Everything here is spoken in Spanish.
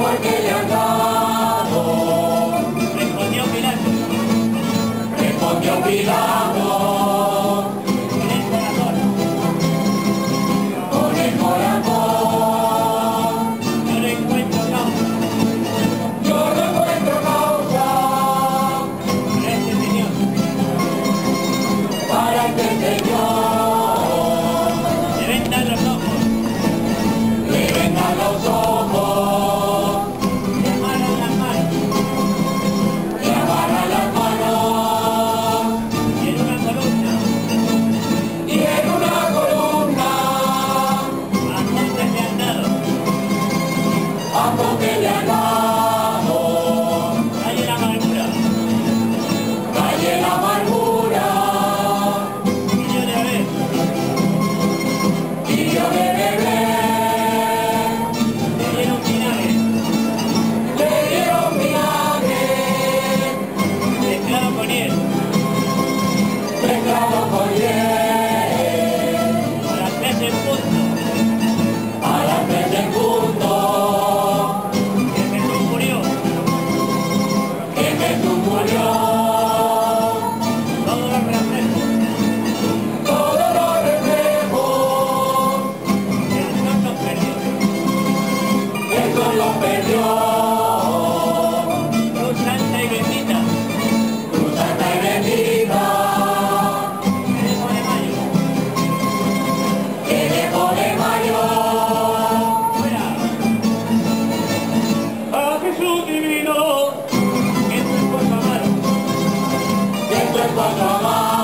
porque le han dado. Respondió Pilato. Respondió Pilato. Con el corazón. Yo no encuentro causa. Yo no encuentro causa. Para este señor. Para este Señor. Le vendan los ojos. Le vendan los ojos. Le amarran las manos. Le amarran las manos. Y en una columna. Y en una columna. A montes le han dado. A donde le han dado. Calle la amargura. Calle la amargura. Y yo de haber. Y yo de beber. Le dieron vinagre. Le dieron vinagre. Mezclado con hiel. Mezclado con hiel. A las 3 en punto. A las 3 en punto. Que Jesús murió. Que Jesús murió. Todos los reflejos. Todos los reflejos. El sol los perdió. El sol los perdió. Cruz santa y bendita. Cruz santa y bendita. Que dejó de mayo. Que dejó de mayo. Fuera. A Jesús divino. Que tu esposo amado. Que tu esposo amado.